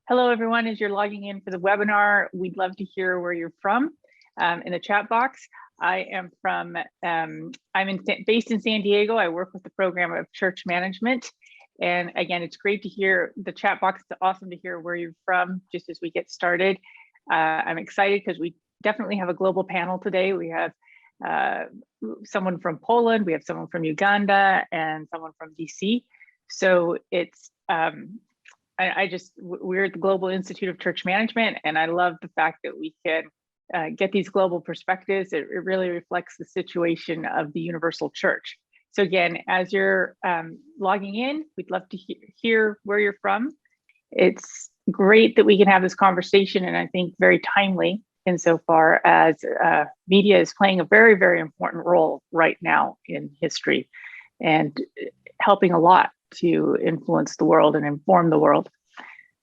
Hello, everyone. As you're logging in for the webinar, we'd love to hear where you're from in the chat box. I am from, based in San Diego. I work with the program of church management. And again, it's great to hear the chat box. It's awesome to hear where you're from just as we get started. I'm excited because we definitely have a global panel today. We have someone from Poland, we have someone from Uganda, and someone from DC. So it's, we're at the Global Institute of Church Management, and I love the fact that we can get these global perspectives. It really reflects the situation of the universal church. So again, as you're logging in, we'd love to hear where you're from. It's great that we can have this conversation, and I think very timely insofar as media is playing a very, very important role right now in history and helping a lot to influence the world and inform the world.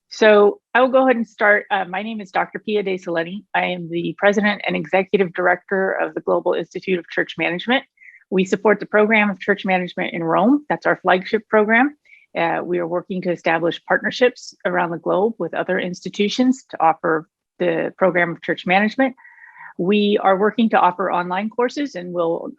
So I will go ahead and start. My name is Dr. Pia de SOLENNI. I am the President and Executive Director of the Global Institute of Church Management. We support the program of church management in Rome. That's our flagship program. We are working to establish partnerships around the globe with other institutions to offer the program of church management. We are working to offer online courses, and we'll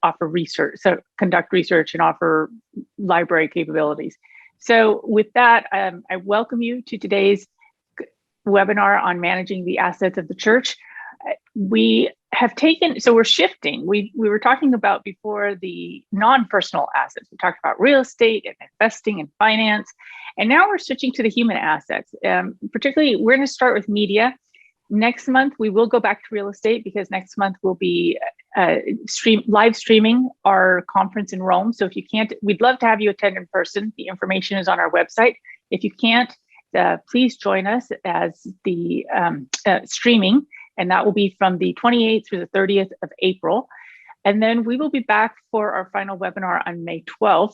offer research, so conduct research and offer library capabilities. So with that, I welcome you to today's webinar on managing the assets of the church. We have taken, so we're shifting. We were talking about before the non-personal assets. We talked about real estate and investing and finance, and now we're switching to the human assets. Particularly, we're going to start with media. Next month, we will go back to real estate because next month we'll be live streaming our conference in Rome. So if you can't, we'd love to have you attend in person. The information is on our website. If you can't, please join us as the streaming, and that will be from the 28th through the 30th of April. And then we will be back for our final webinar on May 12th,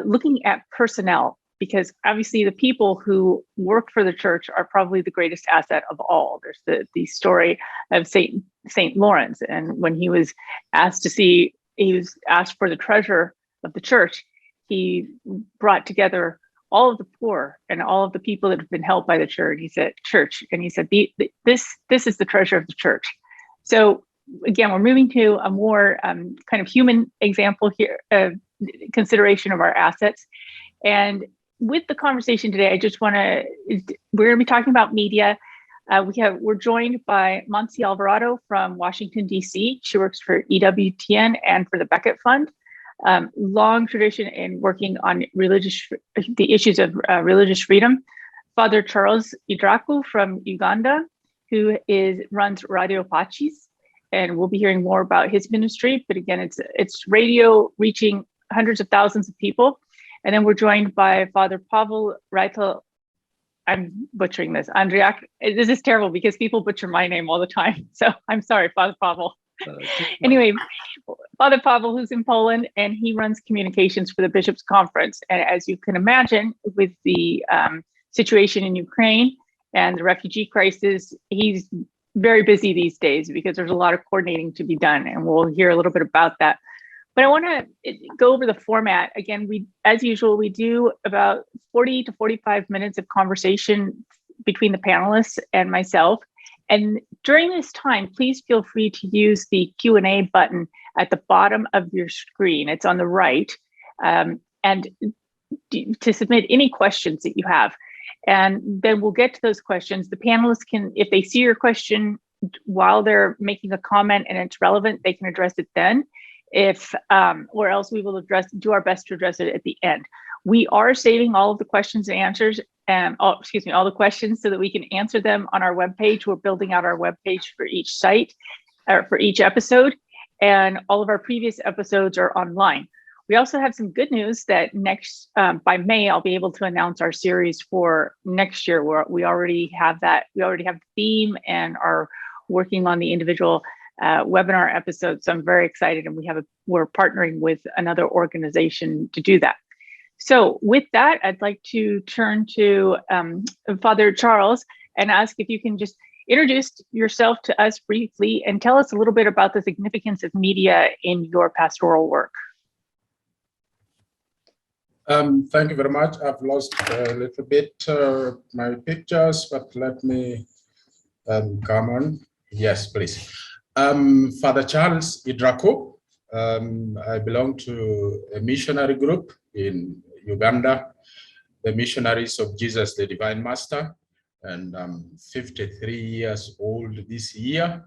looking at personnel, because obviously the people who work for the church are probably the greatest asset of all. There's the story of Saint Lawrence, and when he was asked for the treasure of the church, he brought together all of the poor and all of the people that have been helped by the church. He said, this is the treasure of the church. So again, we're moving to a more kind of human example here, consideration of our assets. And with the conversation today, we're going to be talking about media. We're joined by Monse Alvarado from Washington, D.C. She works for EWTN and for the Beckett Fund. Long tradition in working on the issues of religious freedom. Father Charles IDRAKU from Uganda, who runs Radio Pachis, and we'll be hearing more about his ministry. But again, it's radio reaching hundreds of thousands of people. And then we're joined by Father Pavel Reitel. I'm butchering this. Andriak. This is terrible because people butcher my name all the time. So I'm sorry, Father Pavel. Anyway, Father Pavel, who's in Poland, and he runs communications for the Bishops' Conference. And as you can imagine, with the situation in Ukraine and the refugee crisis, he's very busy these days because there's a lot of coordinating to be done. And we'll hear a little bit about that. But I want to go over the format. Again, as usual, we do about 40 to 45 minutes of conversation between the panelists and myself. And during this time, please feel free to use the Q&A button at the bottom of your screen. It's on the right, and to submit any questions that you have. And then we'll get to those questions. The panelists can, if they see your question while they're making a comment and it's relevant, they can address it then. Or else we will do our best to address it at the end. We are saving all of the questions and answers, all the questions so that we can answer them on our webpage. We're building out our webpage for each site, or for each episode, and all of our previous episodes are online. We also have some good news that by May, I'll be able to announce our series for next year, where we already have that. We already have the theme and are working on the individual webinar episodes. So I'm very excited, and we're partnering with another organization to do that. So with that, I'd like to turn to Father Charles and ask if you can just introduce yourself to us briefly and tell us a little bit about the significance of media in your pastoral work. Thank you very much. I've lost a little bit my pictures, but let me come on. Yes, please. Father Charles IDRAKU. I belong to a missionary group in Uganda, the Missionaries of Jesus, the Divine Master, and I'm 53 years old this year.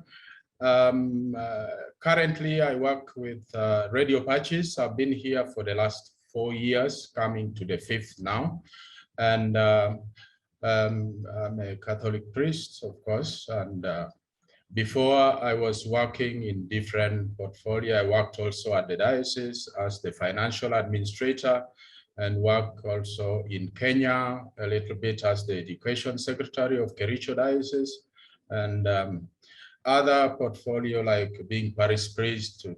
Currently, I work with Radio Patches. I've been here for the last 4 years, coming to the 5th now. And I'm a Catholic priest, of course. And before I was working in different portfolio, I worked also at the diocese as the financial administrator and work also in Kenya a little bit as the education secretary of Kericho Diocese, and other portfolio like being parish priest to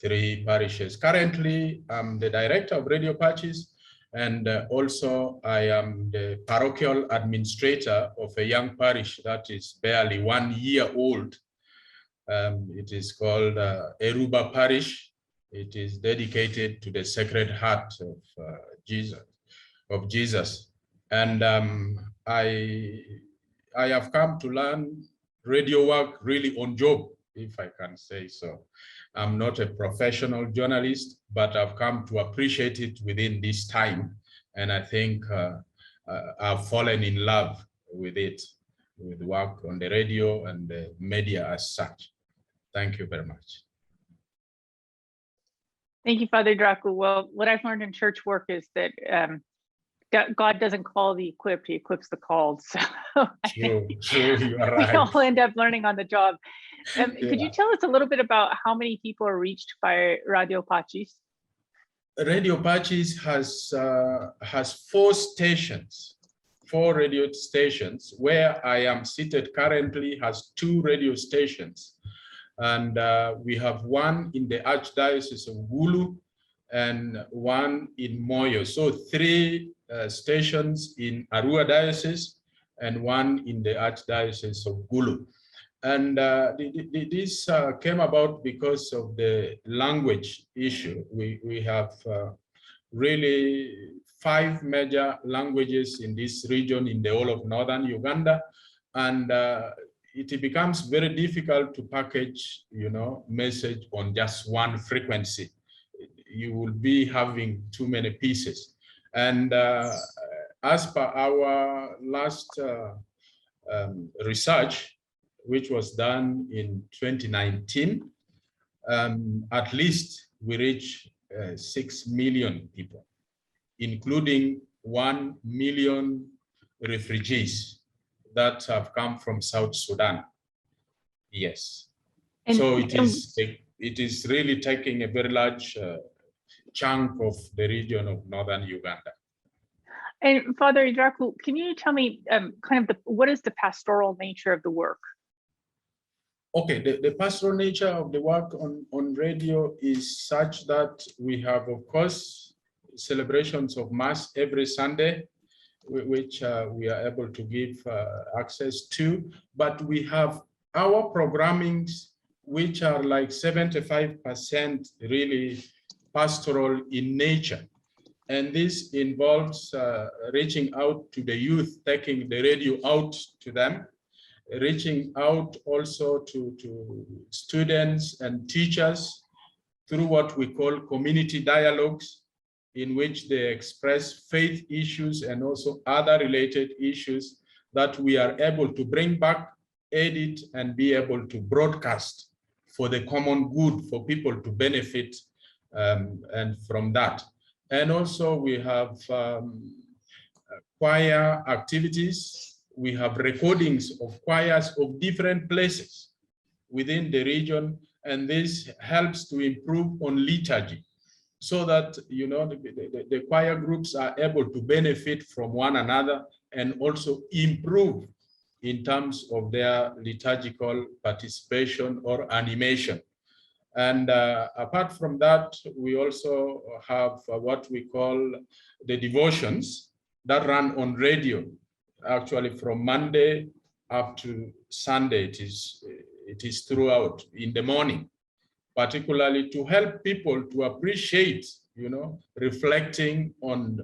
3 parishes. Currently, I'm the director of Radio Patches, and also I am the parochial administrator of a young parish that is barely 1 year old. It is called Eruba Parish. It is dedicated to the Sacred Heart of Jesus. And I have come to learn radio work really on job, if I can say so. I'm not a professional journalist, but I've come to appreciate it within this time. And I think I've fallen in love with it, with work on the radio and the media as such. Thank you very much. Thank you, Father IDRAKU. Well, what I've learned in church work is that God doesn't call the equipped, he equips the called. So True, you are right. We all end up learning on the job. Could you tell us a little bit about how many people are reached by Radio Patches? Radio Patches has 4 stations, 4 radio stations. Where I am seated currently has 2 radio stations. And we have one in the Archdiocese of Gulu and one in Moyo. So 3 stations in Arua Diocese and one in the Archdiocese of Gulu. And this came about because of the language issue. We have really 5 major languages in this region in the whole of northern Uganda. And it becomes very difficult to package, message on just one frequency. You will be having too many pieces. And as per our last research, which was done in 2019, at least we reach 6 million people, including 1 million refugees that have come from South Sudan. Yes. And so it is really taking a very large chunk of the region of northern Uganda. And Father IDRAKU, can you tell me what is the pastoral nature of the work? Okay, the pastoral nature of the work on radio is such that we have, of course, celebrations of Mass every Sunday, which we are able to give access to, but we have our programmings, which are like 75% really pastoral in nature. And this involves reaching out to the youth, taking the radio out to them, reaching out also to students and teachers through what we call community dialogues, in which they express faith issues and also other related issues that we are able to bring back, edit, and be able to broadcast for the common good, for people to benefit and from that. And also we have choir activities. We have recordings of choirs of different places within the region, and this helps to improve on liturgy, so that the choir groups are able to benefit from one another and also improve in terms of their liturgical participation or animation. And apart from that, we also have what we call the devotions that run on radio. Actually, from Monday up to Sunday, it is throughout in the morning, particularly to help people to appreciate reflecting on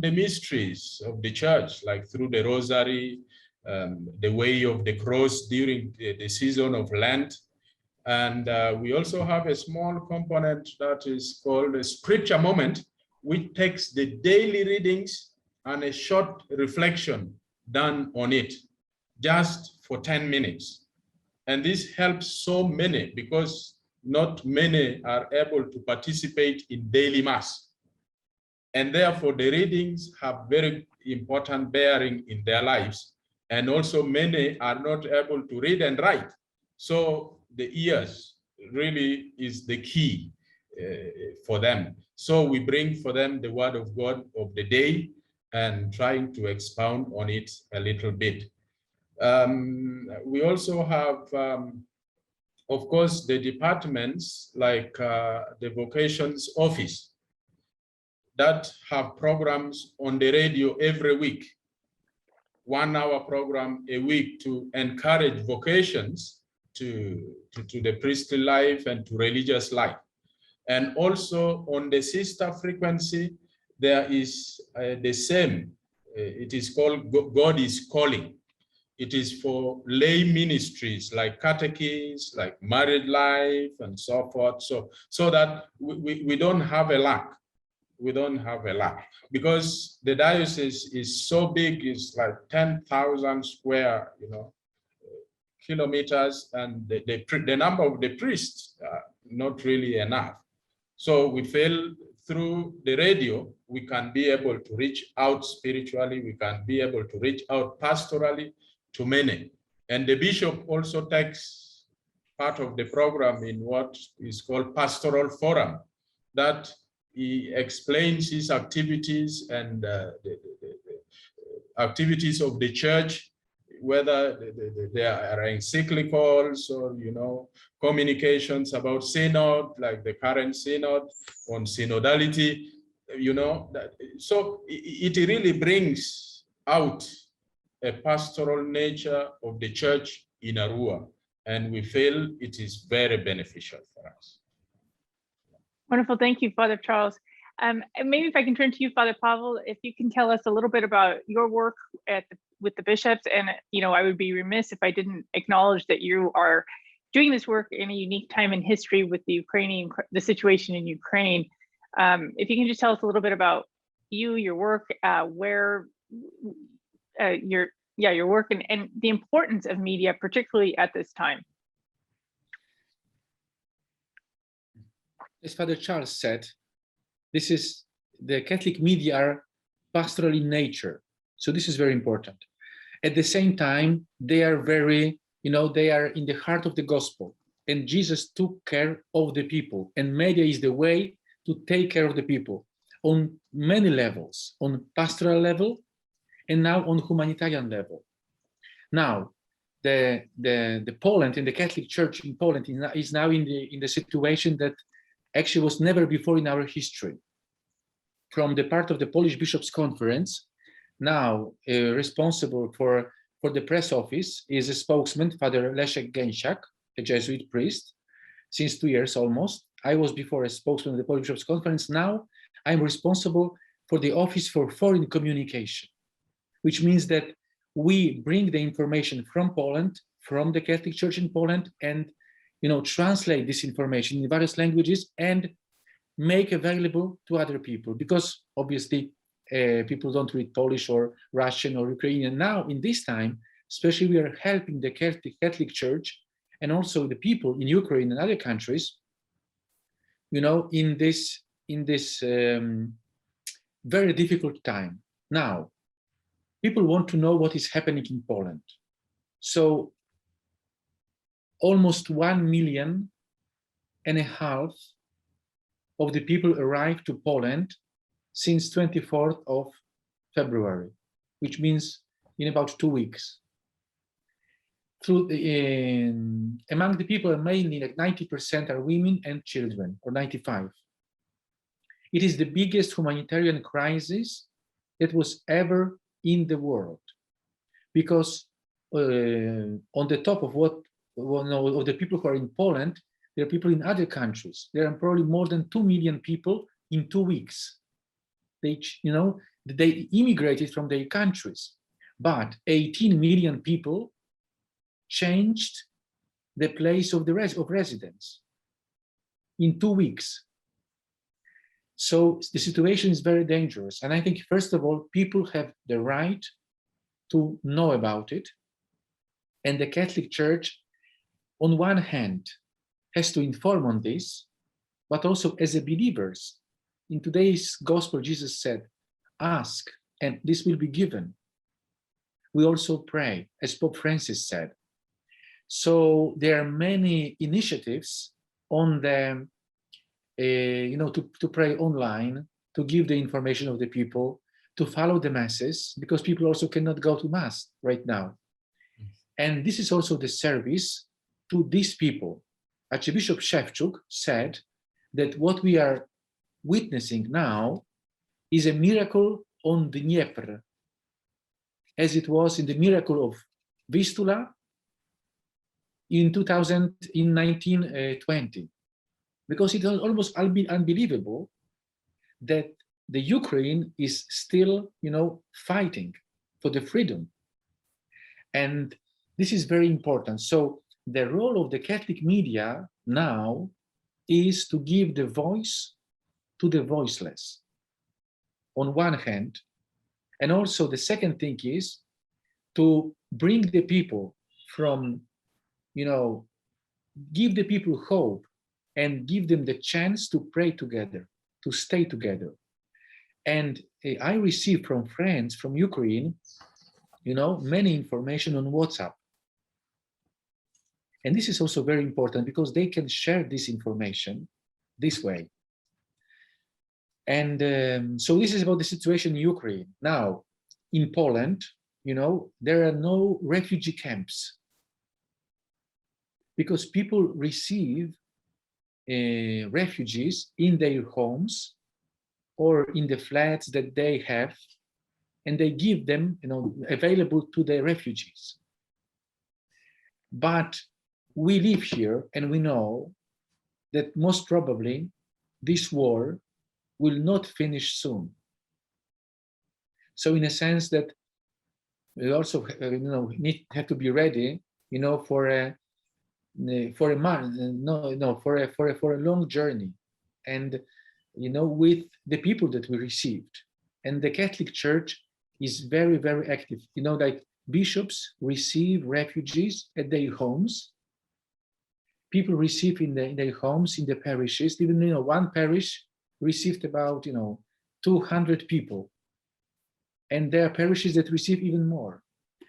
the mysteries of the church, like through the rosary, the way of the cross during the season of Lent. And we also have a small component that is called a scripture moment, which takes the daily readings and a short reflection done on it, just for 10 minutes. And this helps so many because not many are able to participate in daily mass. And therefore the readings have very important bearing in their lives. And also many are not able to read and write. So the ears really is the key for them. So we bring for them the word of God of the day and trying to expound on it a little bit. We also have, of course, the departments like the vocations office that have programs on the radio every week, 1 hour program a week to encourage vocations to the priestly life and to religious life. And also on the sister frequency, there is the same, it is called God is Calling. It is for lay ministries like catechists, like married life and so forth. So that we don't have a lack. We don't have a lack because the diocese is so big, it's like 10,000 square, kilometers, and the number of the priests are not really enough. So we feel through the radio, we can be able to reach out spiritually, we can be able to reach out pastorally to many. And the bishop also takes part of the program in what is called pastoral forum, that he explains his activities and the activities of the church, whether there are encyclicals or, communications about synod, like the current synod on synodality, so it really brings out a pastoral nature of the church in Arua, and we feel it is very beneficial for us. Wonderful, thank you, Father Charles. And maybe if I can turn to you, Father Pavel, if you can tell us a little bit about your work with the bishops, and I would be remiss if I didn't acknowledge that you are doing this work in a unique time in history with the situation in Ukraine. If you can just tell us a little bit about your work, where your work and the importance of media, particularly at this time. As Father Charles said, the Catholic media are pastoral in nature. So this is very important. At the same time, they are very, they are in the heart of the gospel. And Jesus took care of the people. And media is the way to take care of the people on many levels, on pastoral level, and now on humanitarian level. Now, the Poland and the Catholic Church in Poland is now in the situation that actually was never before in our history. From the part of the Polish Bishops' Conference, now responsible for the press office is a spokesman, Father Leszek Gęsiak, a Jesuit priest, since 2 years almost. I was before a spokesman of the Polish Bishops' Conference. Now I'm responsible for the Office for Foreign Communication, which means that we bring the information from Poland, from the Catholic Church in Poland, and translate this information in various languages and make available to other people, because obviously people don't read Polish or Russian or Ukrainian. Now, in this time, especially, we are helping the Catholic Church and also the people in Ukraine and other countries, in this very difficult time. Now, people want to know what is happening in Poland. So almost 1.5 million of the people arrived to Poland since 24th of February, which means in about 2 weeks. Among the people, mainly like 90% are women and children, or 95%. It is the biggest humanitarian crisis that was ever in the world, because on the top of of the people who are in Poland, there are people in other countries. There are probably more than 2 million people in 2 weeks. They immigrated from their countries, but 18 million people changed the place of residence in 2 weeks. So the situation is very dangerous. And I think, first of all, people have the right to know about it. And the Catholic Church, on one hand, has to inform on this, but also as a believers. In today's gospel, Jesus said, ask, and this will be given. We also pray, as Pope Francis said. So there are many initiatives on the, to pray online, to give the information of the people, to follow the masses, because people also cannot go to mass right now. And this is also the service to these people. Archbishop Szewczuk said that what we are witnessing now is a miracle on the Dnieper, as it was in the miracle of Vistula in 1920, because it was almost unbelievable that the Ukraine is still, fighting for the freedom. And this is very important. So the role of the Catholic media now is to give the voice to the voiceless, on one hand. And also the second thing is to bring the people from, give the people hope and give them the chance to pray together, to stay together. And I received from friends from Ukraine, many information on WhatsApp. And this is also very important because they can share this information this way. And so this is about the situation in Ukraine. Now, in Poland, there are no refugee camps because people receive refugees in their homes or in the flats that they have, and they give them, available to the refugees. But we live here and we know that most probably this war will not finish soon. So in a sense that we also have to be ready, for a long journey, and with the people that we received. And the Catholic Church is very, very active. Like bishops receive refugees at their homes. People receive in their homes, in the parishes. Even one parish received about 200 people, and there are parishes that receive even more.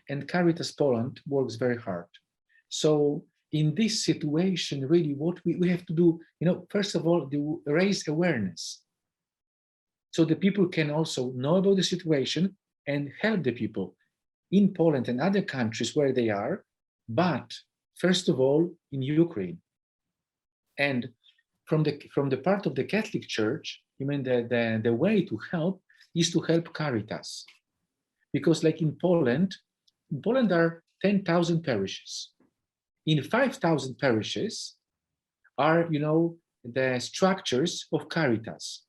And Caritas Poland works very hard. So in this situation, really, what we have to do, first of all, to raise awareness, so the people can also know about the situation and help the people in Poland and other countries where they are, but first of all in Ukraine. And from the part of the Catholic Church, the way to help is to help Caritas. Because like in Poland are 10,000 parishes. In 5,000 parishes are, the structures of Caritas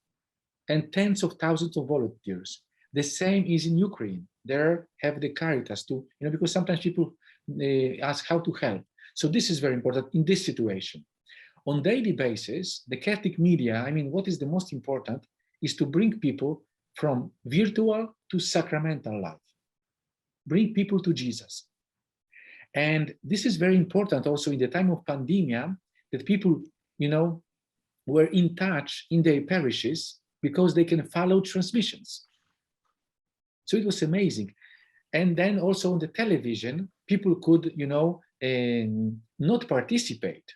and tens of thousands of volunteers. The same is in Ukraine. There have the Caritas too, because sometimes people ask how to help. So this is very important in this situation. On daily basis, the Catholic media, what is the most important is to bring people from virtual to sacramental life. Bring people to Jesus. And this is very important also in the time of pandemia, that people, were in touch in their parishes because they can follow transmissions. So it was amazing. And then also on the television, people could, not participate,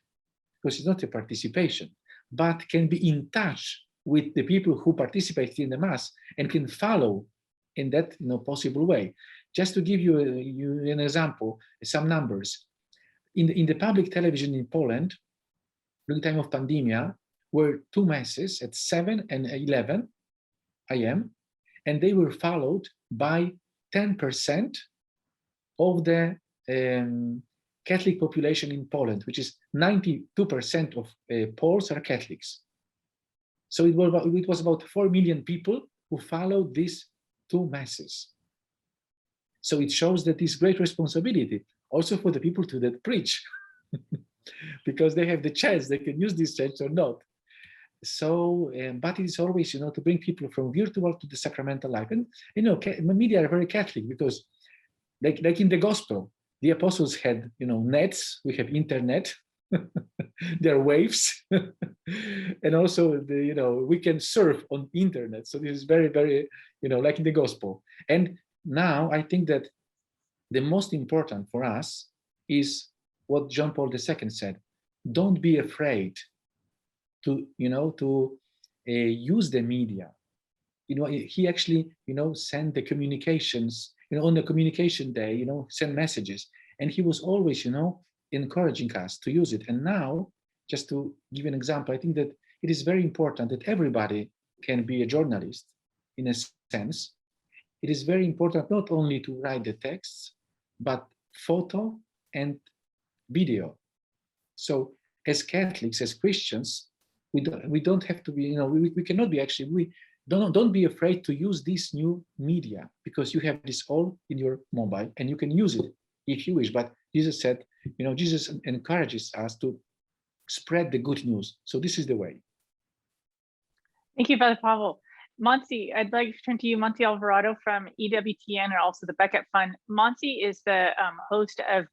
because it's not a participation, but can be in touch with the people who participate in the Mass and can follow in that possible way. Just to give you an example, some numbers. In the public television in Poland, during the time of pandemia, were 2 masses at 7 and 11 a.m., and they were followed by 10% of the Catholic population in Poland, which is 92% of Poles are Catholics. So it was about 4 million people who followed these 2 masses. So it shows that this great responsibility also for the people that preach, because they have the chance, they can use this chance or not. So, but it is always, to bring people from virtual to the sacramental life. And, media are very Catholic, because like in the gospel, the apostles had, nets, we have internet, there are waves, and also we can surf on internet. So this is very, very, like in the gospel. And now I think that the most important for us is what John Paul II said: don't be afraid to use the media. He actually sent the communications, on the communication day, send messages, and he was always encouraging us to use it. And now, just to give an example, I think that it is very important that everybody can be a journalist in a sense. It is very important not only to write the texts, but photo and video. So as Catholics, as Christians, we don't have to be, we cannot be actually, we don't be afraid to use this new media, because you have this all in your mobile and you can use it if you wish. But Jesus said, Jesus encourages us to spread the good news. So this is the way. Thank you, Father Pavel. Monty, I'd like to turn to you, Monty Alvarado from EWTN and also the Beckett Fund. Monty is the host of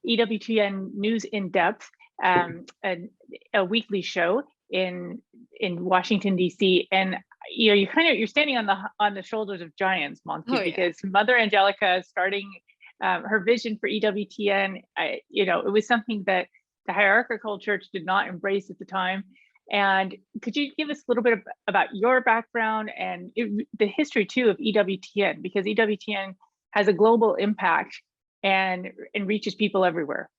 EWTN News in Depth, a weekly show in Washington, D.C. And you're standing on the shoulders of giants, Monty, because Mother Angelica is starting her vision for EWTN. It was something that the hierarchical church did not embrace at the time. And could you give us a little bit about your background and the history too of EWTN, because EWTN has a global impact and reaches people everywhere.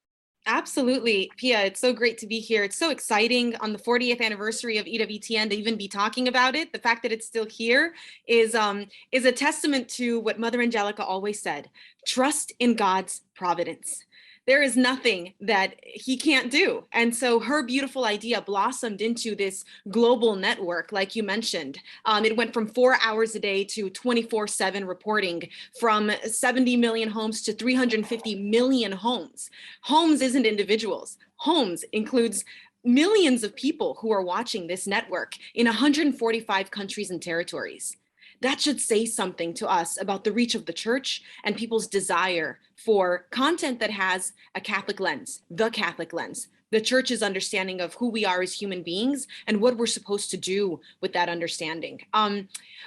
Absolutely, Pia. It's so great to be here. It's so exciting on the 40th anniversary of EWTN to even be talking about it. The fact that it's still here is a testament to what Mother Angelica always said: trust in God's providence. There is nothing that he can't do. And so her beautiful idea blossomed into this global network, like you mentioned. It went from 4 hours a day to 24/7 reporting, from 70 million homes to 350 million homes. Homes isn't individuals. Homes includes millions of people who are watching this network in 145 countries and territories. That should say something to us about the reach of the church and people's desire for content that has a Catholic lens, the Catholic lens, the church's understanding of who we are as human beings and what we're supposed to do with that understanding.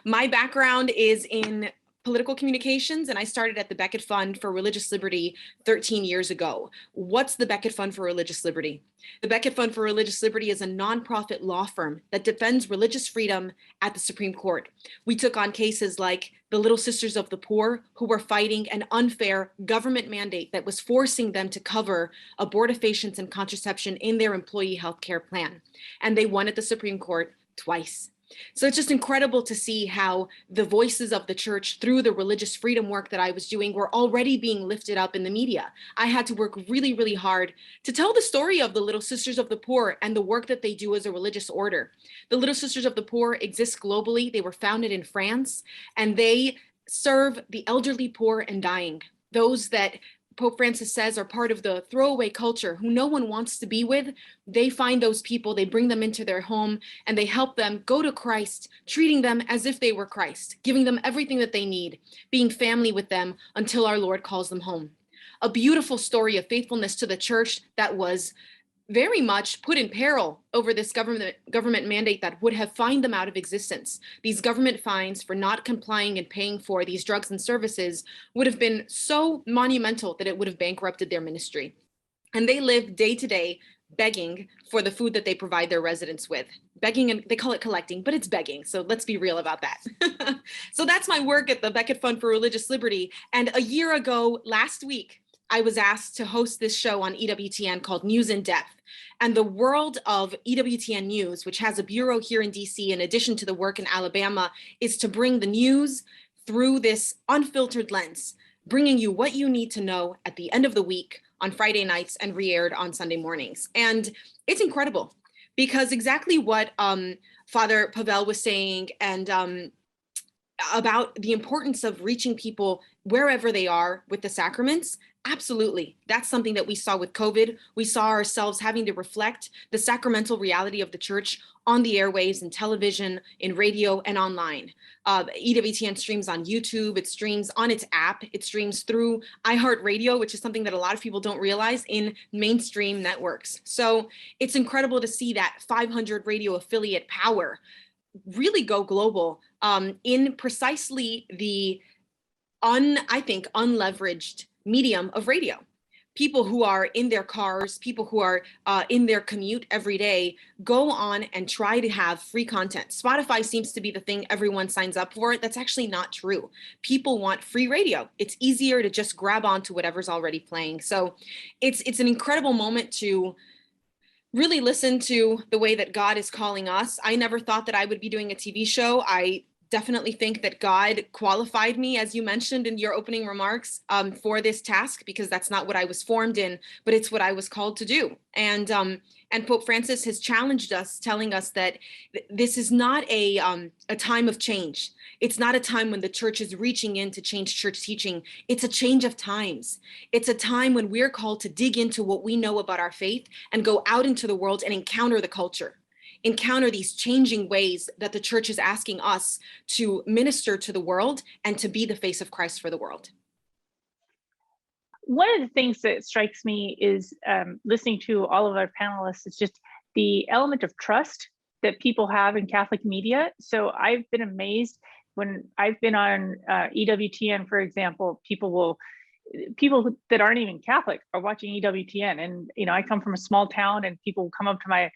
My background is in political communications, and I started at the Beckett Fund for Religious Liberty 13 years ago. What's the Beckett Fund for Religious Liberty? The Beckett Fund for Religious Liberty is a nonprofit law firm that defends religious freedom at the Supreme Court. We took on cases like the Little Sisters of the Poor, who were fighting an unfair government mandate that was forcing them to cover abortifacients and contraception in their employee health care plan. And they won at the Supreme Court twice. So it's just incredible to see how the voices of the church through the religious freedom work that I was doing were already being lifted up in the media. I had to work really, really hard to tell the story of the Little Sisters of the Poor and the work that they do as a religious order. The Little Sisters of the Poor exist globally. They were founded in France, and they serve the elderly, poor, and dying, those that Pope Francis says are part of the throwaway culture, who no one wants to be with. They find those people, they bring them into their home, and they help them go to Christ, treating them as if they were Christ, giving them everything that they need, being family with them until our Lord calls them home. A beautiful story of faithfulness to the church that was very much put in peril over this government mandate that would have fined them out of existence. These government fines for not complying and paying for these drugs and services would have been so monumental that it would have bankrupted their ministry. And they live day to day begging for the food that they provide their residents with. Begging, and they call it collecting, but it's begging. So let's be real about that. So that's my work at the Beckett Fund for Religious Liberty. And a year ago, last week, I was asked to host this show on EWTN called News in Depth. And the world of EWTN News, which has a bureau here in DC, in addition to the work in Alabama, is to bring the news through this unfiltered lens, bringing you what you need to know at the end of the week on Friday nights and re-aired on Sunday mornings. And it's incredible, because exactly what Father Pavel was saying, and about the importance of reaching people wherever they are with the sacraments. Absolutely. That's something that we saw with COVID. We saw ourselves having to reflect the sacramental reality of the church on the airwaves, in television, in radio, and online. EWTN streams on YouTube, it streams on its app, it streams through iHeartRadio, which is something that a lot of people don't realize, in mainstream networks. So it's incredible to see that 500 radio affiliate power really go global in precisely the I think unleveraged medium of radio. People who are in their cars, people who are in their commute every day, go on and try to have free content. Spotify seems to be the thing everyone signs up for. That's actually not true. People want free radio. It's easier to just grab onto whatever's already playing. So it's an incredible moment to really listen to the way that God is calling us. I never thought that I would be doing a TV show. I definitely think that God qualified me, as you mentioned in your opening remarks, for this task, because that's not what I was formed in, but it's what I was called to do. And Pope Francis has challenged us, telling us that this is not a time of change. It's not a time when the church is reaching in to change church teaching. It's a change of times. It's a time when we're called to dig into what we know about our faith and go out into the world and encounter the culture, encounter these changing ways that the church is asking us to minister to the world and to be the face of Christ for the world. One of the things that strikes me is listening to all of our panelists, it's just the element of trust that people have in Catholic media. So I've been amazed when I've been on EWTN, for example, people that aren't even Catholic are watching EWTN. And, you know, I come from a small town and people will come up to my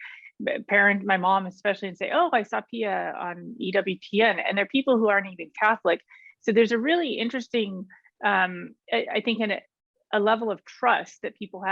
parent, my mom especially, and say, oh, I saw Pia on EWTN. And they're people who aren't even Catholic. So there's a really interesting, I think, a level of trust that people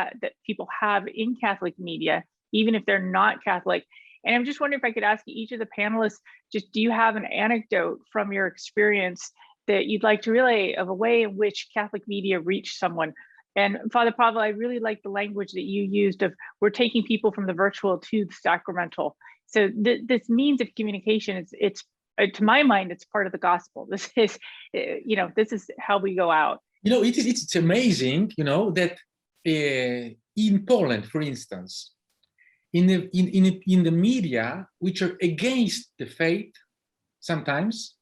have in Catholic media, even if they're not Catholic. And I'm just wondering if I could ask each of the panelists, just do you have an anecdote from your experience that you'd like to relay of a way in which Catholic media reached someone? And Father Pavel, I really like the language that you used of we're taking people from the virtual to the sacramental. So this means of communication, it's to my mind, it's part of the gospel. This is, this is how we go out. You know, it's amazing, that in Poland, for instance, in the media, which are against the faith, sometimes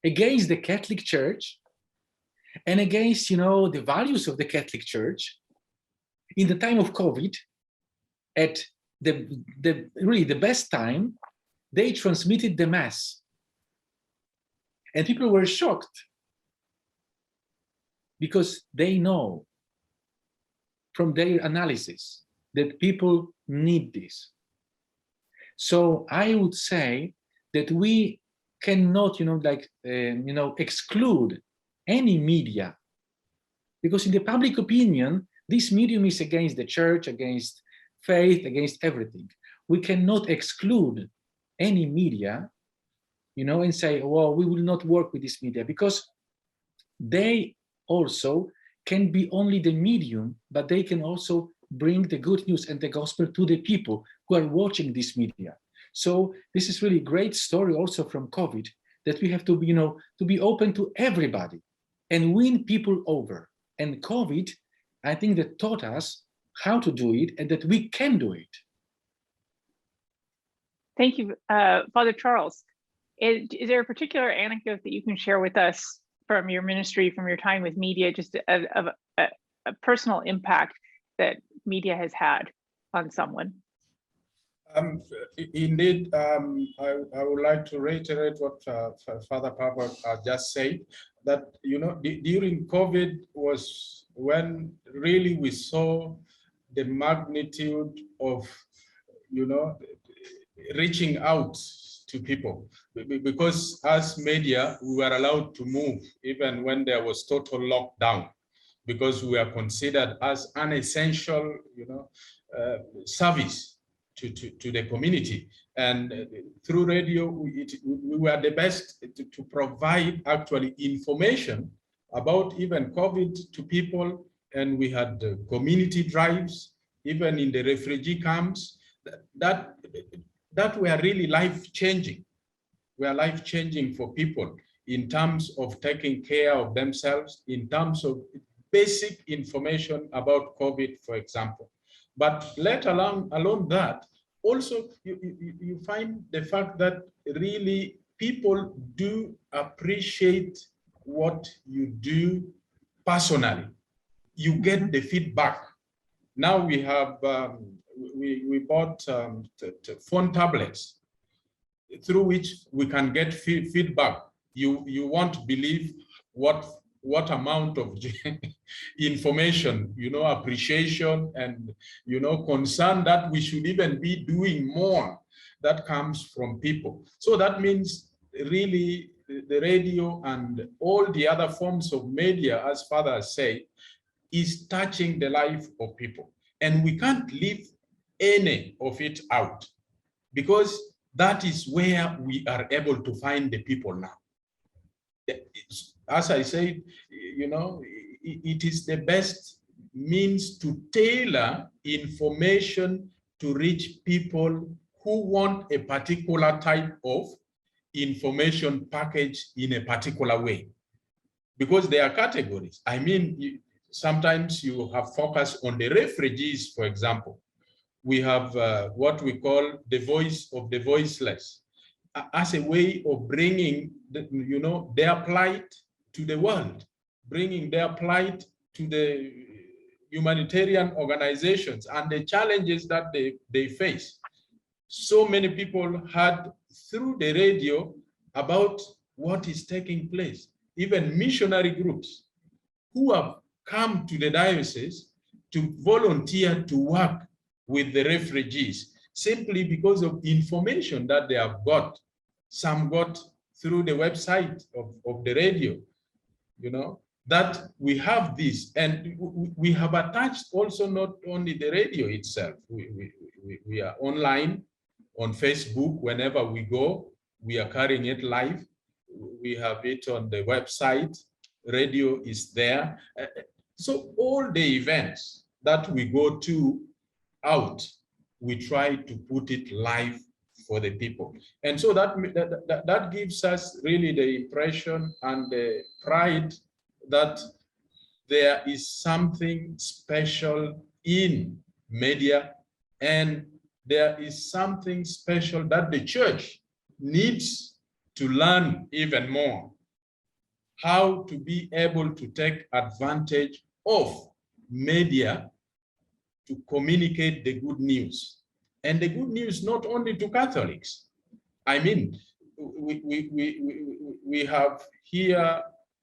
against the Catholic Church, and against the values of the Catholic Church, in the time of COVID, at the best time, they transmitted the Mass, and people were shocked because they know from their analysis that people need this. So I would say that we cannot, exclude any media, because in the public opinion, this medium is against the church, against faith, against everything. We cannot exclude any media, and say, well, we will not work with this media, because they also can be only the medium, but they can also bring the good news and the gospel to the people who are watching this media. So this is really a great story also from COVID, that we have to be, to be open to everybody and win people over. And COVID, I think, that taught us how to do it and that we can do it. Thank you, Father Charles. Is there a particular anecdote that you can share with us from your ministry, from your time with media, just of a personal impact that media has had on someone? Indeed, I would like to reiterate what Father Pavel just said, that, during COVID was when really we saw the magnitude of, reaching out to people, because as media, we were allowed to move even when there was total lockdown, because we are considered as an essential, service to the community. And through radio, we were the best to provide actually information about even COVID to people. And we had community drives, even in the refugee camps. That that were really life-changing. Were life-changing for people in terms of taking care of themselves, in terms of basic information about COVID, for example. But let alone that, also you find the fact that really people do appreciate what you do personally. You get the feedback. Now we have, we bought phone tablets through which we can get feedback. You won't believe what amount of information, appreciation and, concern that we should even be doing more that comes from people. So that means really the radio and all the other forms of media, as Father say, is touching the life of people. And we can't leave any of it out, because that is where we are able to find the people now. As I said, it is the best means to tailor information to reach people who want a particular type of information package in a particular way. Because there are categories. I mean, sometimes you have focused on the refugees, for example. We have what we call the voice of the voiceless, as a way of bringing, their plight to the world, bringing their plight to the humanitarian organizations and the challenges that they face. So many people heard through the radio about what is taking place. Even missionary groups who have come to the diocese to volunteer to work with the refugees, simply because of information that they have got. Some got through the website of the radio, that we have this. And we have attached also not only the radio itself, we are online on Facebook. Whenever we go, we are carrying it live. We have it on the website, radio is there. So all the events that we go to out, we try to put it live for the people. And so that gives us really the impression and the pride that there is something special in media, and there is something special that the church needs to learn even more, how to be able to take advantage of media to communicate the good news. And the good news not only to Catholics. I mean, we have here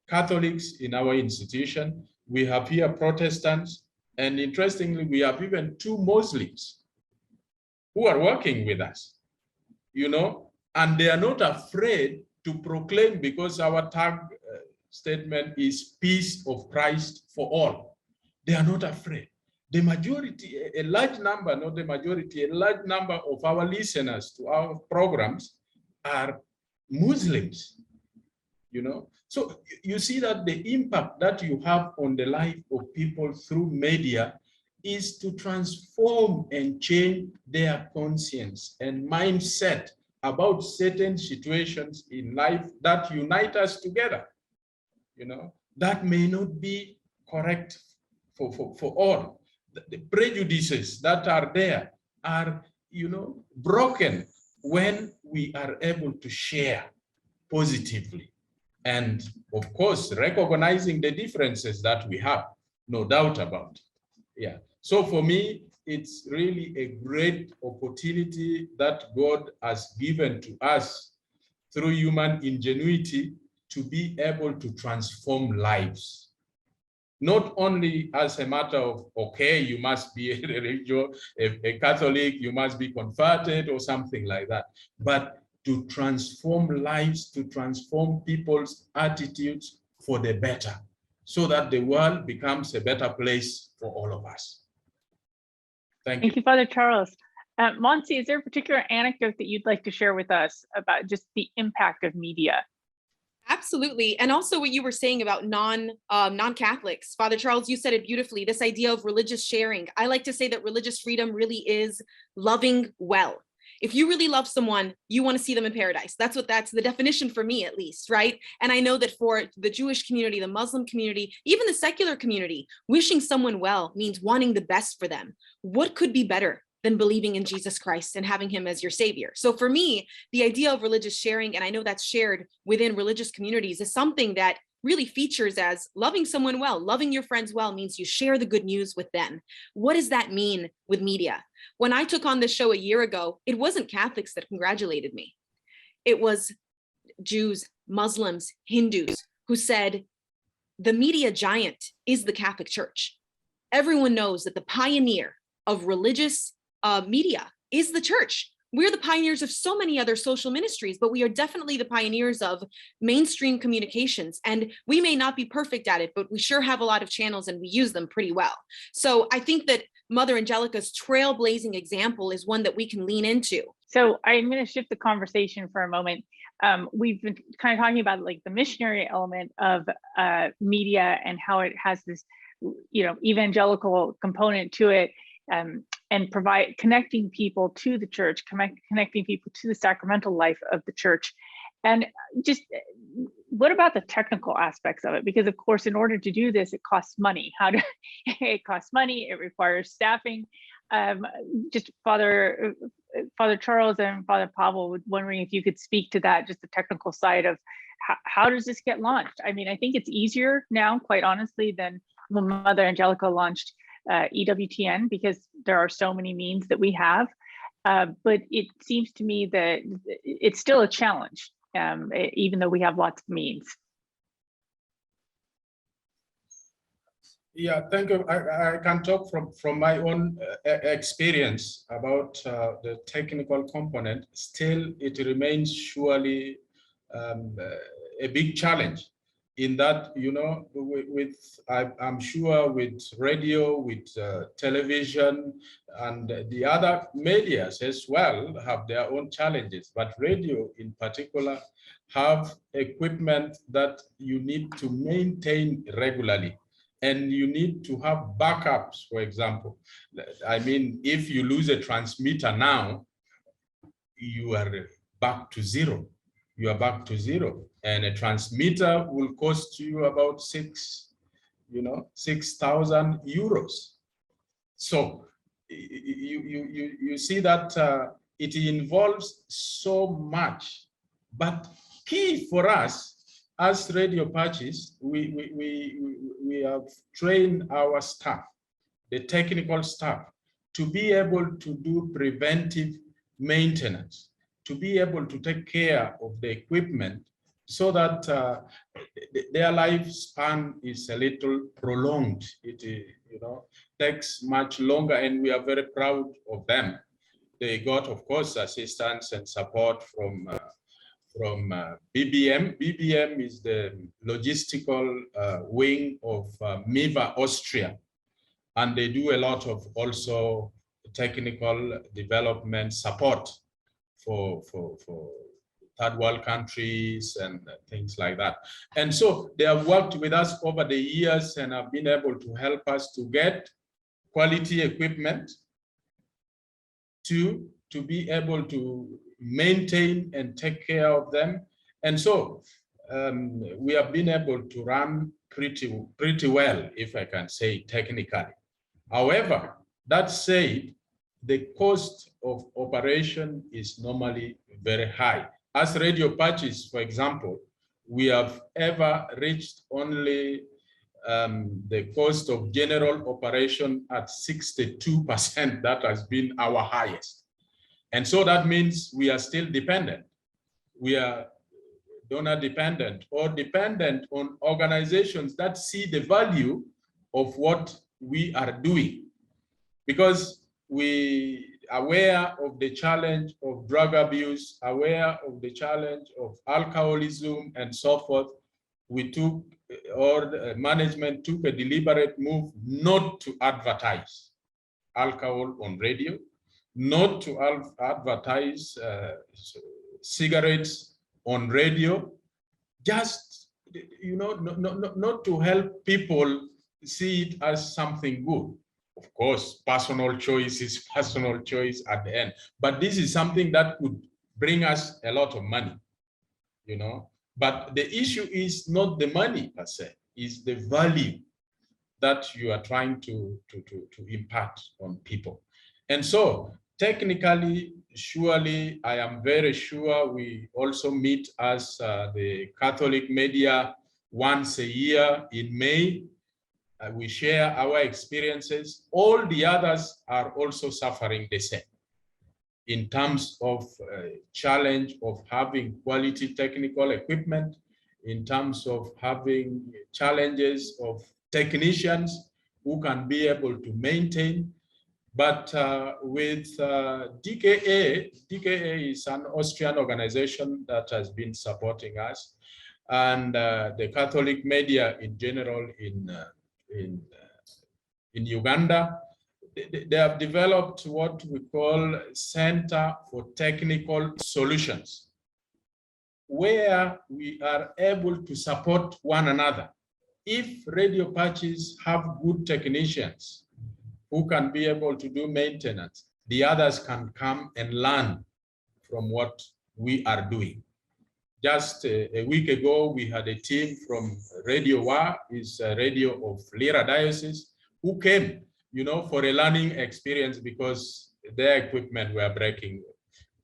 Catholics in our institution, we have here Protestants, and interestingly, we have even 2 Muslims who are working with us, and they are not afraid to proclaim, because our tag statement is peace of Christ for all. They are not afraid. The majority, a large number, not the majority, a large number of our listeners to our programs are Muslims, So you see that the impact that you have on the life of people through media is to transform and change their conscience and mindset about certain situations in life that unite us together. That may not be correct for all. The prejudices that are there are, broken when we are able to share positively. And of course, recognizing the differences that we have, no doubt about it. Yeah. So for me, it's really a great opportunity that God has given to us through human ingenuity to be able to transform lives. Not only as a matter of, okay, you must be a religious, a Catholic, you must be converted or something like that, but to transform lives, to transform people's attitudes for the better, so that the world becomes a better place for all of us. Thank you. Thank you, Father Charles. Monsi, is there a particular anecdote that you'd like to share with us about just the impact of media? Absolutely. And also what you were saying about non-Catholics. Father Charles, you said it beautifully, this idea of religious sharing. I like to say that religious freedom really is loving well. If you really love someone, you want to see them in paradise. That's the definition for me, at least, right? And I know that for the Jewish community, the Muslim community, even the secular community, wishing someone well means wanting the best for them. What could be better than believing in Jesus Christ and having him as your savior? So for me, the idea of religious sharing, and I know that's shared within religious communities, is something that really features as loving someone well. Loving your friends well means you share the good news with them. What does that mean with media? When I took on this show a year ago, it wasn't Catholics that congratulated me. It was Jews, Muslims, Hindus who said, the media giant is the Catholic Church. Everyone knows that the pioneer of religious media is the church. We're the pioneers of so many other social ministries, but we are definitely the pioneers of mainstream communications. And we may not be perfect at it, but we sure have a lot of channels and we use them pretty well. So I think that Mother Angelica's trailblazing example is one that we can lean into. So I'm going to shift the conversation for a moment. We've been kind of talking about like the missionary element of media and how it has this, evangelical component to it. And connecting people to the church, connecting people to the sacramental life of the church. And just what about the technical aspects of it? Because of course, in order to do this, it costs money. It costs money, it requires staffing. Just Father Charles and Father Pavel, wondering if you could speak to that, just the technical side of how does this get launched? I mean, I think it's easier now, quite honestly, than when Mother Angelica launched EWTN, because there are so many means that we have, but it seems to me that it's still a challenge, even though we have lots of means. Yeah, thank you. I can talk from my own experience about the technical component. Still, it remains surely a big challenge. In that, I'm sure with radio, with television, and the other medias as well have their own challenges. But radio in particular have equipment that you need to maintain regularly. And you need to have backups, for example. I mean, if you lose a transmitter now, you are back to zero. You are back to zero. And a transmitter will cost you about 6,000 euros. So you see that it involves so much. But key for us as radio patches, we have trained our staff, the technical staff, to be able to do preventive maintenance, to be able to take care of the equipment so that their lifespan is a little prolonged. It takes much longer, and we are very proud of them. They got, of course, assistance and support from BBM. BBM is the logistical wing of MIVA Austria, and they do a lot of also technical development support for third world countries and things like that. And so they have worked with us over the years and have been able to help us to get quality equipment to be able to maintain and take care of them. And so we have been able to run pretty well, if I can say technically. However, that said, the cost of operation is normally very high. As radio patches, for example, we have ever reached only the cost of general operation at 62%. That has been our highest. And so that means we are still dependent. We are donor dependent or dependent on organizations that see the value of what we are doing. Because we are aware of the challenge of drug abuse, aware of the challenge of alcoholism and so forth, we took, or the management took a deliberate move not to advertise alcohol on radio, not to advertise cigarettes on radio, just not to help people see it as something good, Of course, personal choice is personal choice at the end. But this is something that could bring us a lot of money, you know. But the issue is not the money per se, is the value that you are trying to impart on people. And so technically, surely, I am very sure we also meet as the Catholic media once a year in May. We share our experiences. All the others are also suffering the same in terms of challenge of having quality technical equipment, in terms of having challenges of technicians who can be able to maintain. But with DKA is an Austrian organization that has been supporting us, and the Catholic media in general in Uganda, they have developed what we call Center for Technical Solutions, where we are able to support one another. If radio patches have good technicians who can be able to do maintenance, the others can come and learn from what we are doing. Just a week ago, we had a team from Radio Wa, is a radio of Lira Diocese, who came, you know, for a learning experience because their equipment were breaking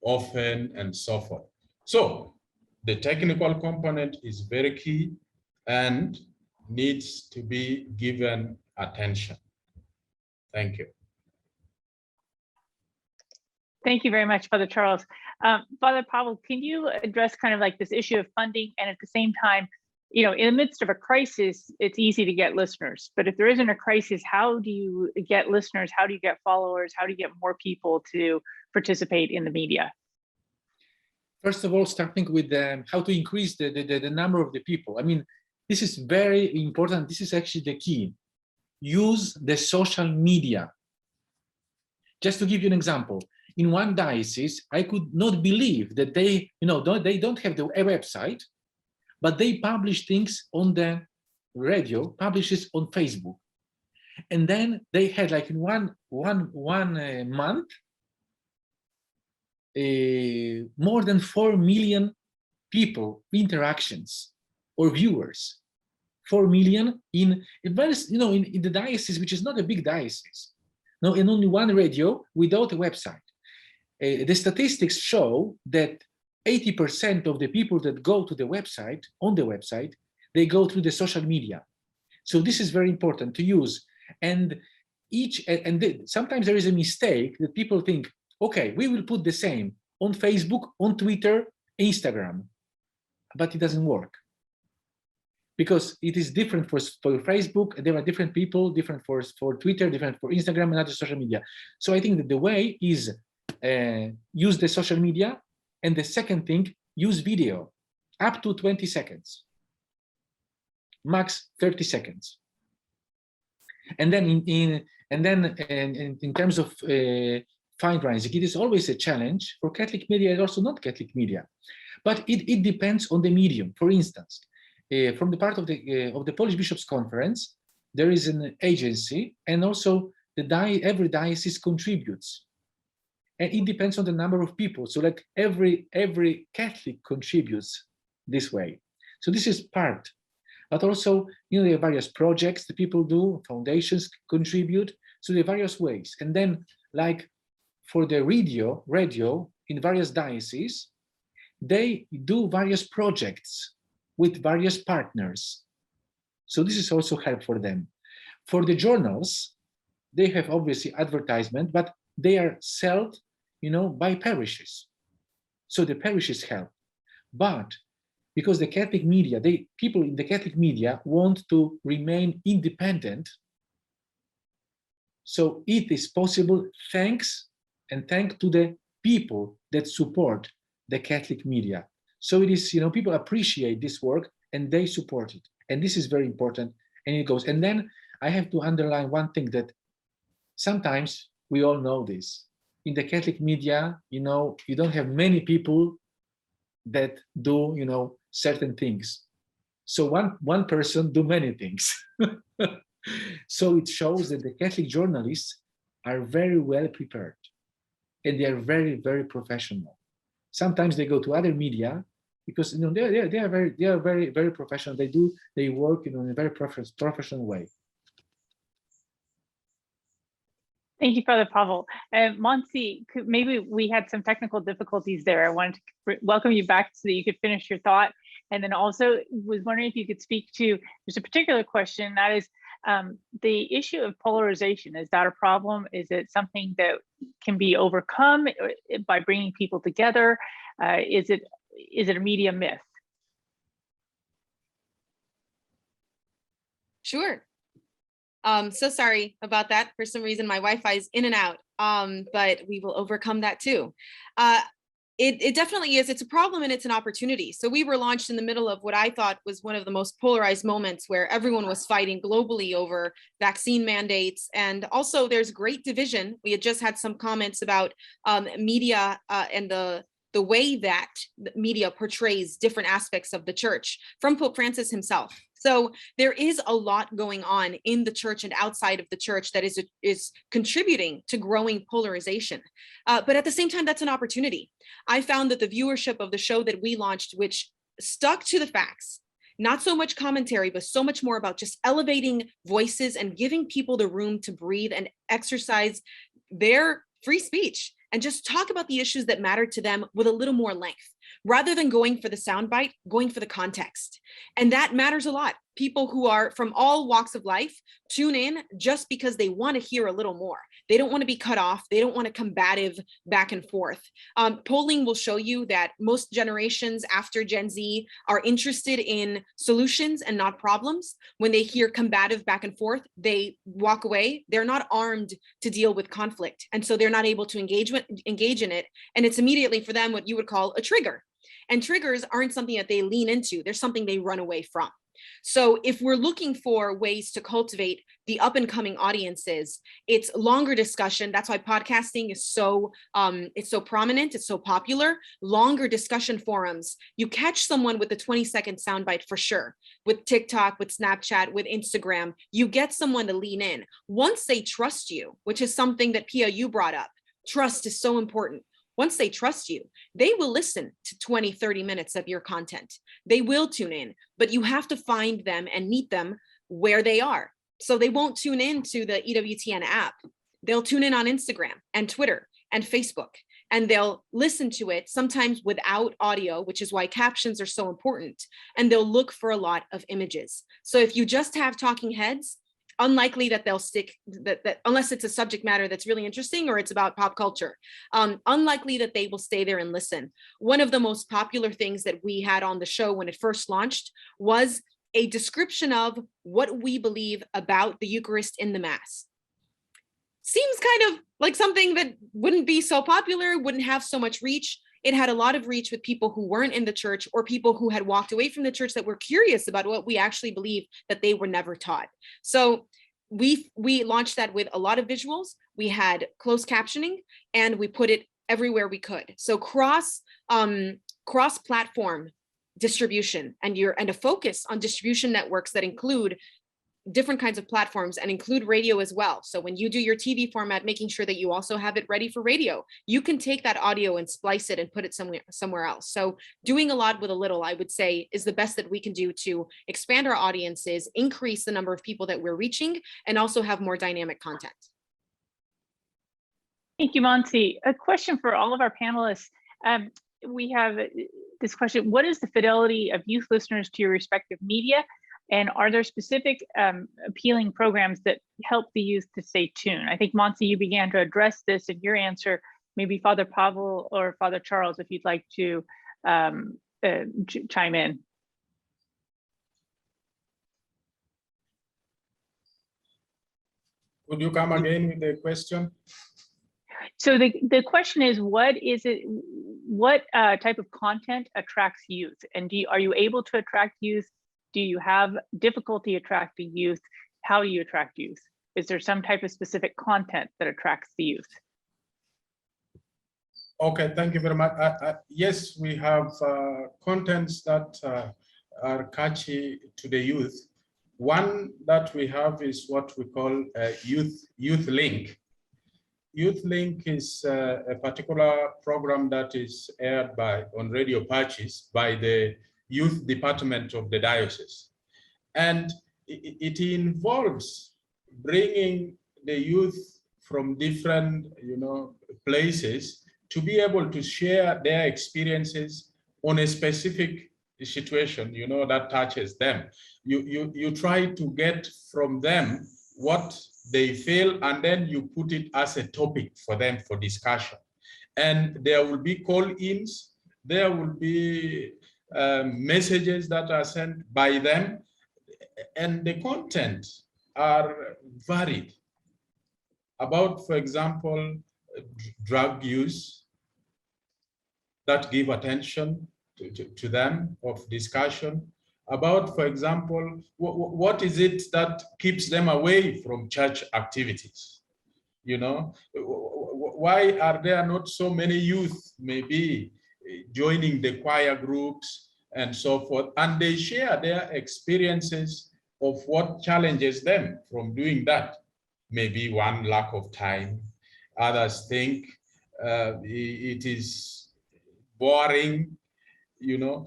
often and so forth. So the technical component is very key and needs to be given attention. Thank you. Thank you very much, Father Charles. Father Pavel, can you address kind of like this issue of funding, and at the same time, you know, in the midst of a crisis, it's easy to get listeners, but if there isn't a crisis, how do you get listeners? How do you get followers? How do you get more people to participate in the media? First of all, starting with how to increase the number of the people. I mean, this is very important. This is actually the key. Use the social media. Just to give you an example, in one diocese, I could not believe that they, you know, they don't have a website, but they publish things on the radio, publishes on Facebook. And then they had like in one month, more than 4 million people interactions or viewers. 4 million in various, you know, in the diocese, which is not a big diocese. No, and only one radio without a website. The statistics show that 80% of the people that go to the website, on the website, they go through the social media. So this is very important to use. And sometimes there is a mistake that people think, okay, we will put the same on Facebook, on Twitter, Instagram, but it doesn't work. Because it is different for Facebook, there are different people, different for Twitter, different for Instagram and other social media. So I think that the way is use the social media, and the second thing, use video, up to 20 seconds, max 30 seconds. And then in terms of fundraising, it is always a challenge for Catholic media and also not Catholic media, but it depends on the medium. For instance, from the part of the Polish Bishops' Conference, there is an agency, and also every diocese contributes, and it depends on the number of people. So like every Catholic contributes this way. So this is part, but also, you know, there are various projects that people do, foundations contribute, so there are various ways. And then like for the radio in various dioceses, they do various projects with various partners. So this is also help for them. For the journals, they have obviously advertisement, but they are sold, you know, by parishes. So the parishes help. But because the Catholic media, people in the Catholic media want to remain independent, so it is possible thanks to the people that support the Catholic media. So it is, you know, people appreciate this work and they support it. And this is very important, and it goes. And then I have to underline one thing, that sometimes we all know this. In the Catholic media, you know, you don't have many people that do, you know, certain things. So one person do many things. So it shows that the Catholic journalists are very well prepared and they are very, very professional. Sometimes they go to other media because they are very professional. They work in a very professional way. Thank you, Father Pavel. Monsi, maybe we had some technical difficulties there. I wanted to welcome you back so that you could finish your thought. And then also was wondering if you could speak to, there's a particular question, that is the issue of polarization. Is that a problem? Is it something that can be overcome by bringing people together? Is it a media myth? Sure. So sorry about that. For some reason, my Wi-Fi is in and out, but we will overcome that too. It definitely is. It's a problem and it's an opportunity. So we were launched in the middle of what I thought was one of the most polarized moments where everyone was fighting globally over vaccine mandates. And also there's great division. We had just had some comments about media and the way that the media portrays different aspects of the church from Pope Francis himself. So there is a lot going on in the church and outside of the church that is contributing to growing polarization. But at the same time, that's an opportunity. I found that the viewership of the show that we launched, which stuck to the facts, not so much commentary, but so much more about just elevating voices and giving people the room to breathe and exercise their free speech and just talk about the issues that matter to them with a little more length, rather than going for the soundbite, going for the context. And that matters a lot. People who are from all walks of life tune in just because they want to hear a little more. They don't want to be cut off. They don't want a combative back and forth. Polling will show you that most generations after Gen Z are interested in solutions and not problems. When they hear combative back and forth, they walk away. They're not armed to deal with conflict. And so they're not able to engage in it. And it's immediately for them what you would call a trigger. And triggers aren't something that they lean into. They're something they run away from. So if we're looking for ways to cultivate the up and coming audiences, it's longer discussion. That's why podcasting is so prominent. It's so popular. Longer discussion forums. You catch someone with a 20-second soundbite for sure. With TikTok, with Snapchat, with Instagram, you get someone to lean in. Once they trust you, which is something that Pia, you brought up. Trust is so important. Once they trust you, they will listen to 20, 30 minutes of your content. They will tune in, but you have to find them and meet them where they are. So they won't tune in to the EWTN app. They'll tune in on Instagram and Twitter and Facebook, and they'll listen to it sometimes without audio, which is why captions are so important. And they'll look for a lot of images. So if you just have talking heads, unlikely that they'll stick, that unless it's a subject matter that's really interesting or it's about pop culture, unlikely that they will stay there and listen. One of the most popular things that we had on the show when it first launched was a description of what we believe about the Eucharist in the Mass. Seems kind of like something that wouldn't be so popular, wouldn't have so much reach. It had a lot of reach with people who weren't in the church or people who had walked away from the church that were curious about what we actually believe that they were never taught. So we launched that with a lot of visuals. We had closed captioning and we put it everywhere we could. So cross-platform distribution and a focus on distribution networks that include different kinds of platforms and include radio as well. So when you do your TV format, making sure that you also have it ready for radio, you can take that audio and splice it and put it somewhere else. So doing a lot with a little, I would say, is the best that we can do to expand our audiences, increase the number of people that we're reaching, and also have more dynamic content. Thank you, Monsi. A question for all of our panelists. We have this question: what is the fidelity of youth listeners to your respective media? And are there specific appealing programs that help the youth to stay tuned? I think, Monsi, you began to address this in your answer. Maybe Father Pavel or Father Charles, if you'd like to chime in. Would you come again with the question? So the question is, what type of content attracts youth? And are you able to attract youth? Do you have difficulty attracting youth? How do you attract youth? Is there some type of specific content that attracts the youth? Okay, thank you very much. Yes, we have contents that are catchy to the youth. One that we have is what we call Youth Link. Youth Link is a particular program that is aired on Radio Parish by the youth department of the diocese. And it involves bringing the youth from different, places to be able to share their experiences on a specific situation, that touches them. You try to get from them what they feel, and then you put it as a topic for them for discussion. And there will be call-ins, there will be messages that are sent by them, and the content are varied. About, for example, drug use, that give attention to them of discussion. About, for example, what is it that keeps them away from church activities? Why are there not so many youth maybe joining the choir groups and so forth? And they share their experiences of what challenges them from doing that. Maybe one, lack of time. Others think it is boring.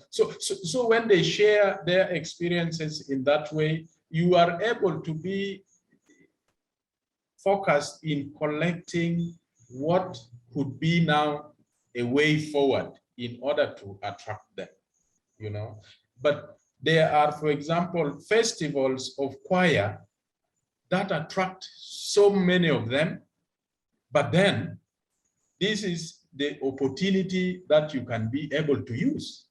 So when they share their experiences in that way, you are able to be focused in collecting what could be now a way forward in order to attract them, But there are, for example, festivals of choir that attract so many of them, but then this is the opportunity that you can be able to use.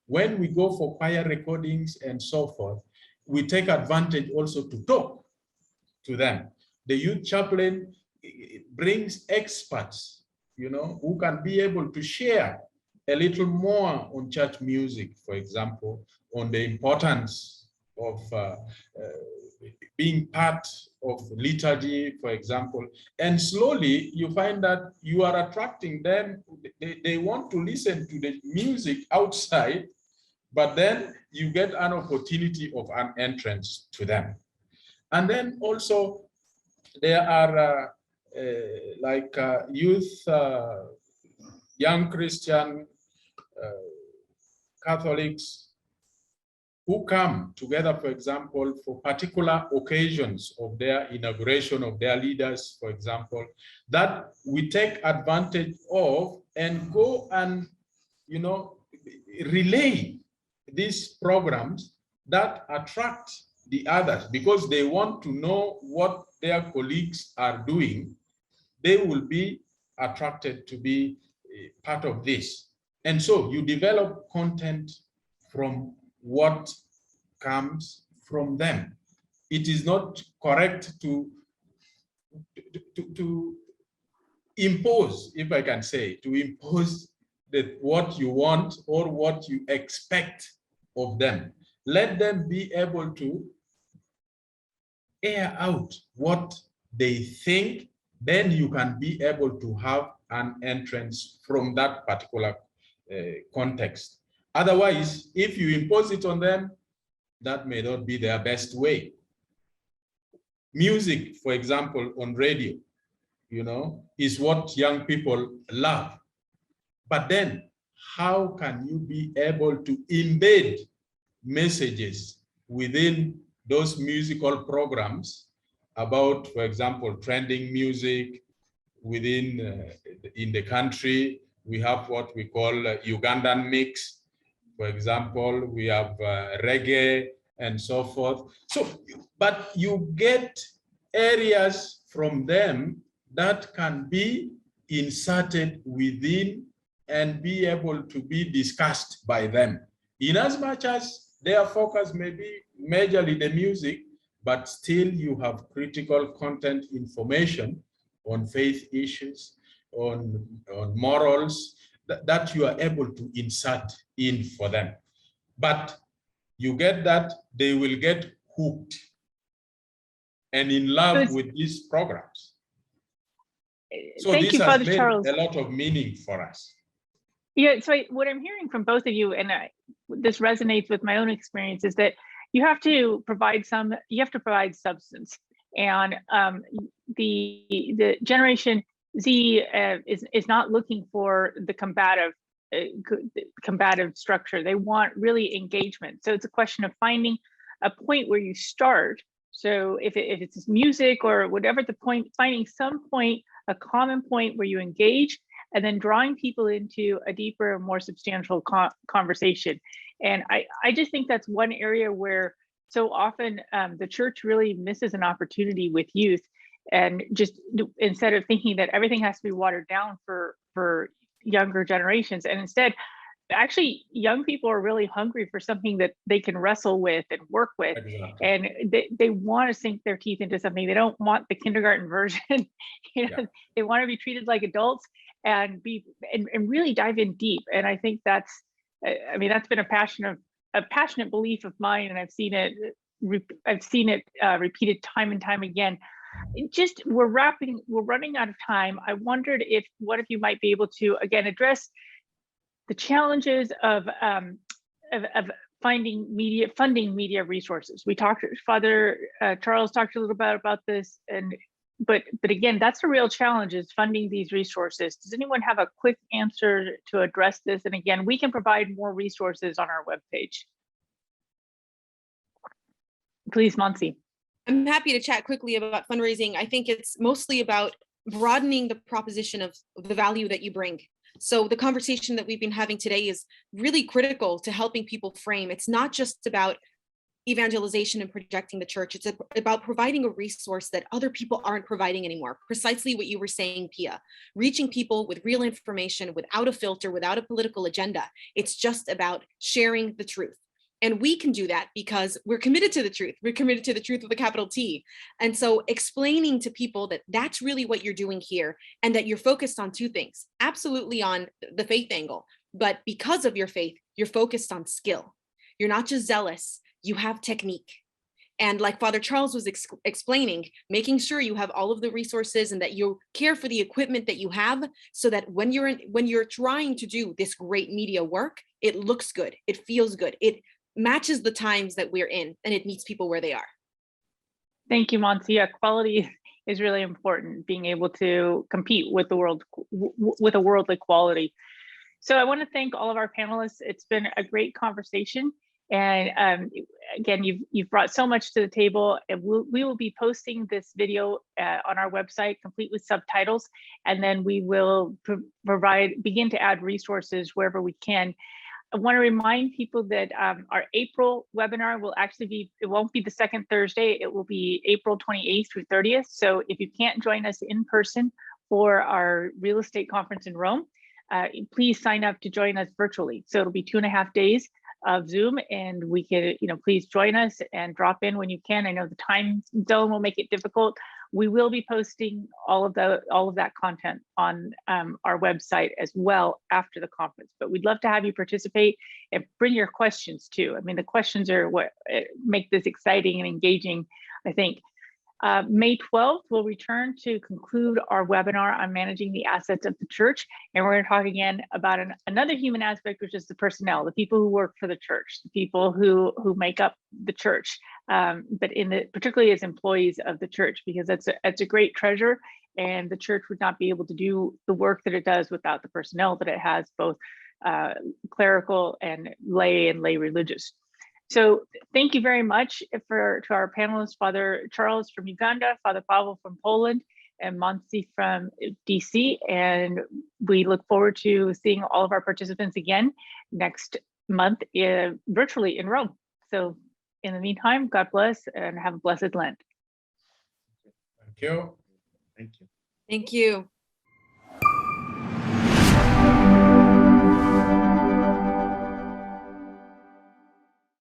When we go for choir recordings and so forth, we take advantage also to talk to them. The youth chaplain brings experts, who can be able to share a little more on church music, for example, on the importance of being part of liturgy, for example. And slowly you find that you are attracting them. They want to listen to the music outside, but then you get an opportunity of an entrance to them. And then also there are youth, young Christian, Catholics, who come together, for example, for particular occasions of their inauguration of their leaders, for example, that we take advantage of and go and, relay these programs that attract the others, because they want to know what their colleagues are doing. They will be attracted to be part of this. And so you develop content from what comes from them. It is not correct to impose, if I can say, to impose what you want or what you expect of them. Let them be able to air out what they think, then you can be able to have an entrance from that particular context. Otherwise, if you impose it on them, that may not be their best way. Music, for example, on radio, is what young people love. But then how can you be able to embed messages within those musical programs about, for example, trending music within in the country? We have what we call Ugandan mix. For example, we have reggae and so forth. So, but you get areas from them that can be inserted within and be able to be discussed by them. In as much as their focus may be majorly the music, but still you have critical content information on faith issues, on morals, that you are able to insert in for them. But you get that they will get hooked and in love with these programs. So thank this you, has Father made Charles. a lot of meaning for us. Yeah, so what I'm hearing from both of you, and this resonates with my own experience, is that you have to provide substance. And the Generation Z is not looking for the combative structure. They want really engagement. So it's a question of finding a point where you start. So if it's music or whatever the point, finding some point, a common point where you engage, and then drawing people into a deeper, more substantial conversation. And I just think that's one area where so often the church really misses an opportunity with youth, and just instead of thinking that everything has to be watered down for younger generations, and instead, actually, young people are really hungry for something that they can wrestle with and work with. Exactly. And they want to sink their teeth into something. They don't want the kindergarten version. They want to be treated like adults and really dive in deep. And I think that's been a passionate belief of mine, and I've seen it repeated time and time again. We're running out of time. I wondered if one of you might be able to again address the challenges of funding media resources. We talked, Father Charles talked a little bit about this, but again, that's a real challenge, is funding these resources. Does anyone have a quick answer to address this? And again, we can provide more resources on our webpage. Please, Monsi. I'm happy to chat quickly about fundraising. I think it's mostly about broadening the proposition of the value that you bring. So the conversation that we've been having today is really critical to helping people frame. It's not just about evangelization and projecting the church. It's about providing a resource that other people aren't providing anymore. Precisely what you were saying, Pia, reaching people with real information, without a filter, without a political agenda. It's just about sharing the truth. And we can do that because we're committed to the truth. We're committed to the truth with a capital T. And so explaining to people that that's really what you're doing here, and that you're focused on two things, absolutely on the faith angle, but because of your faith, you're focused on skill. You're not just zealous, you have technique. And like Father Charles was explaining, making sure you have all of the resources and that you care for the equipment that you have, so that when you're trying to do this great media work, it looks good, it feels good, it matches the times that we're in, and it meets people where they are. Thank you, Monsi. Quality is really important, being able to compete with the world, with a worldly quality. So I want to thank all of our panelists. It's been a great conversation. And again, you've brought so much to the table, and we will be posting this video on our website, complete with subtitles, and then we will begin to add resources wherever we can. I want to remind people that our April webinar will actually be, it won't be the second Thursday, it will be April 28th through 30th. So if you can't join us in person for our real estate conference in Rome, please sign up to join us virtually. So it'll be 2.5 days of Zoom, and we can, please join us and drop in when you can. I know the time zone will make it difficult. We will be posting all of that content on our website as well after the conference, but we'd love to have you participate and bring your questions too. I mean, the questions are what make this exciting and engaging, I think. May 12th, we'll return to conclude our webinar on managing the assets of the church. And we're going to talk again about another human aspect, which is the personnel, the people who work for the church, the people who make up the church, but particularly as employees of the church, because it's a great treasure, and the church would not be able to do the work that it does without the personnel that it has, both clerical and lay religious. So thank you very much to our panelists, Father Charles from Uganda, Father Pavel from Poland, and Monsi from DC. And we look forward to seeing all of our participants again next month virtually in Rome. So in the meantime, God bless and have a blessed Lent. Thank you. Thank you. Thank you.